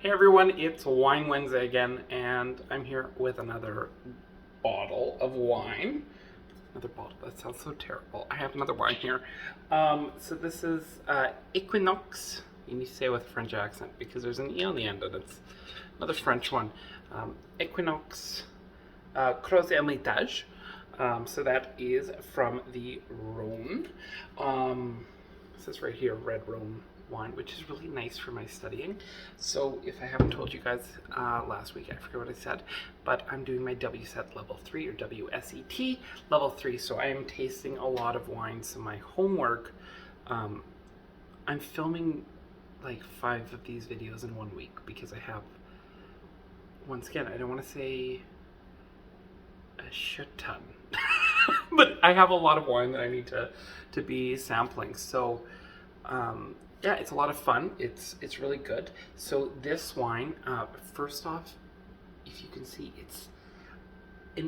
Hey everyone, it's Wine Wednesday again, and I'm here with another bottle of wine. Another bottle, that sounds so terrible. I have another wine here. So this is Equinoxe. You need to say it with a French accent because there's an E on the end and it's another French one. Equinoxe Crozes-Hermitage. So that is from the Rhone. It says right here, red Rhone wine, which is really nice for my studying. So if I haven't told you guys last week, I forget what I said, but I'm doing my WSET level 3 or WSET level 3. So I am tasting a lot of wine. So my homework, I'm filming like 5 of these videos in 1 week because I have, once again, I don't want to say a shit ton, but I have a lot of wine that I need to be sampling. So yeah, it's a lot of fun. It's really good. So this wine, first off, if you can see,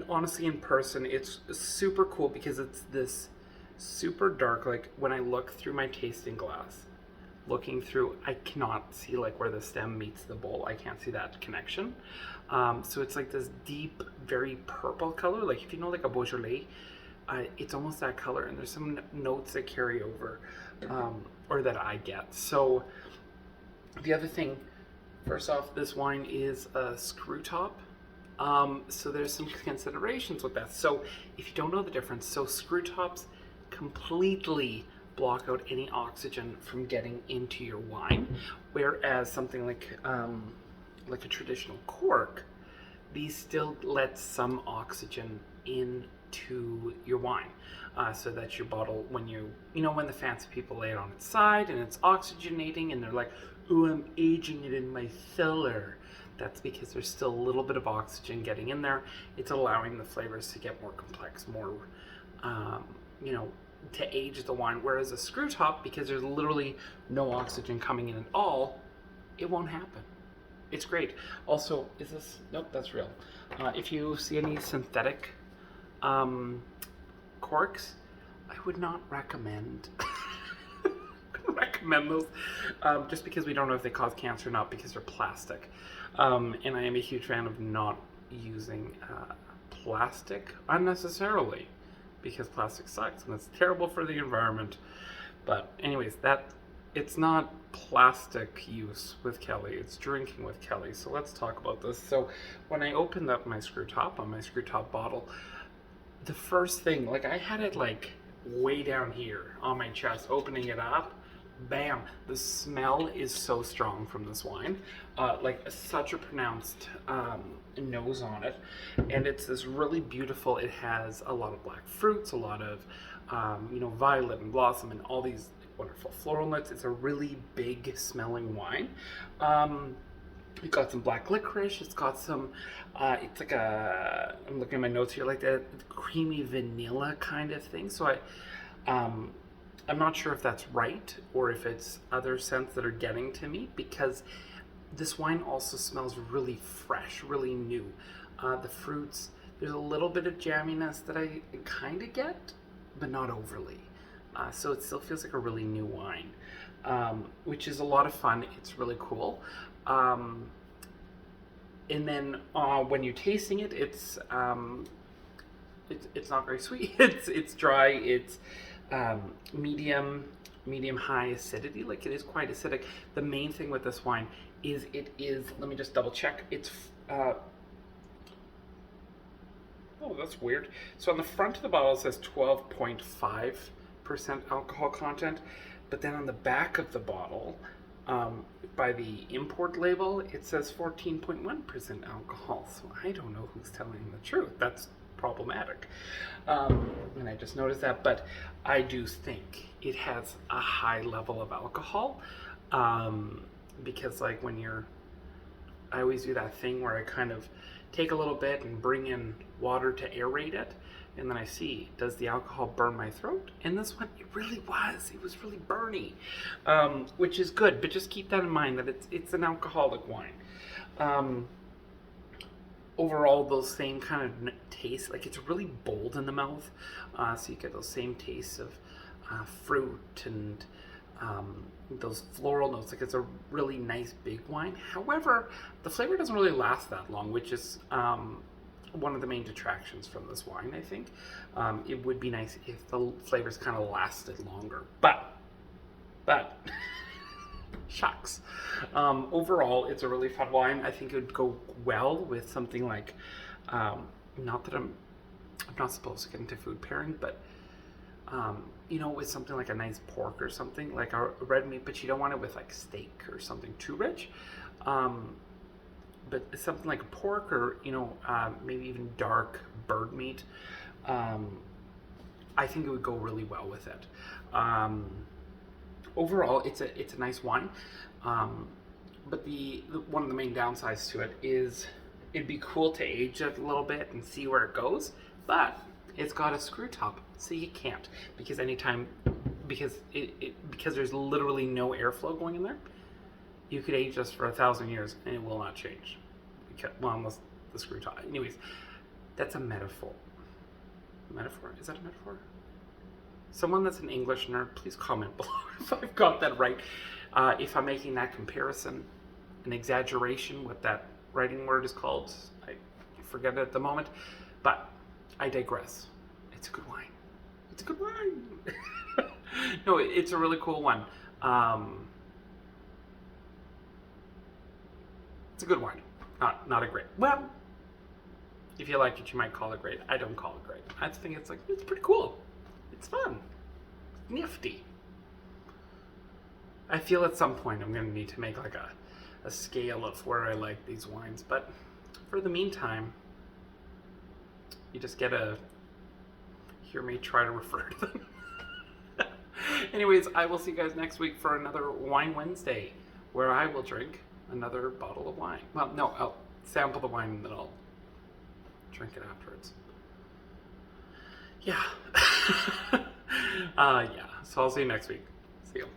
honestly in person, it's super cool because it's this super dark. Like when I look through my tasting glass, looking through, I cannot see like where the stem meets the bowl. I can't see that connection. So it's like this deep, very purple color. Like if you know like a Beaujolais, it's almost that color, and there's some notes that carry over, or that I get. So the other thing, first off, this wine is a screw top. So there's some considerations with that. So if you don't know the difference, so screw tops completely block out any oxygen from getting into your wine, whereas something like a traditional cork, these still let some oxygen into your wine, so that your bottle, when when the fancy people lay it on its side and it's oxygenating and they're like, "Ooh, I'm aging it in my cellar," that's because there's still a little bit of oxygen getting in there. It's allowing the flavors to get more complex, more to age the wine. Whereas a screw top, because there's literally no oxygen coming in at all, it won't happen. It's great. Also, is this, nope, that's real. If you see any synthetic corks, I would not recommend those, just because we don't know if they cause cancer or not, because they're plastic. And I am a huge fan of not using plastic unnecessarily, because plastic sucks and it's terrible for the environment. But anyways, it's not plastic use with Kelly, it's drinking with Kelly. So let's talk about this. So when I opened up my screw top on my screw top bottle, the first thing, like I had it like way down here on my chest, opening it up, bam, the smell is so strong from this wine, like such a pronounced nose on it, and it's this really beautiful, it has a lot of black fruits, a lot of violet and blossom and all these wonderful floral notes. It's a really big smelling wine. It's got some black licorice. It's got some, it's like I'm looking at my notes here, like that creamy vanilla kind of thing. So I'm not sure if that's right or if it's other scents that are getting to me, because this wine also smells really fresh, really new. The fruits, there's a little bit of jamminess that I kind of get, but not overly. So it still feels like a really new wine, which is a lot of fun. It's really cool. And then when you're tasting it, it's not very sweet. It's dry. It's medium high acidity. Like it is quite acidic. The main thing with this wine is it is. Let me just double check. It's oh, that's weird. So on the front of the bottle it says 12.5% alcohol content, but then on the back of the bottle, by the import label, it says 14.1% alcohol. So I don't know who's telling the truth. That's problematic. And I just noticed that, but I do think it has a high level of alcohol, because like I always do that thing where I kind of take a little bit and bring in water to aerate it, and then I see, does the alcohol burn my throat? And this one, it really was. It was really burny, which is good, but just keep that in mind that it's an alcoholic wine. Overall, those same kind of tastes, like it's really bold in the mouth, so you get those same tastes of fruit and those floral notes. Like, it's a really nice big wine. However, the flavor doesn't really last that long, which is one of the main detractions from this wine, I think. It would be nice if the flavors kind of lasted longer, but shucks. Overall, it's a really fun wine. I think it would go well with something like, not that I'm not supposed to get into food pairing, but you know, with something like a nice pork or something, like a red meat, but you don't want it with like steak or something too rich. But something like a pork, or, you know, maybe even dark bird meat, I think it would go really well with it. Overall, it's a nice wine, but the one of the main downsides to it is it'd be cool to age it a little bit and see where it goes, but it's got a screw top, so you can't, because because there's literally no airflow going in there. You could age this for 1,000 years and it will not change, because, well, unless the screw top. Anyways, that's a metaphor. Metaphor? Is that a metaphor? Someone that's an English nerd, please comment below if I've got that right. If I'm making that comparison an exaggeration, what that writing word is called, I forget it at the moment, but I digress. It's a good wine. It's a good wine. No, it's a really cool one. It's a good wine. Not a great. Well, if you like it, you might call it great. I don't call it great. I just think it's like, it's pretty cool. It's fun. It's nifty. I feel at some point I'm going to need to make like a scale of where I like these wines, but for the meantime, you just get to hear me try to refer to them. Anyways, I will see you guys next week for another Wine Wednesday, where I will drink another bottle of wine. Well, no, I'll sample the wine and then I'll drink it afterwards. Yeah. Yeah, so I'll see you next week.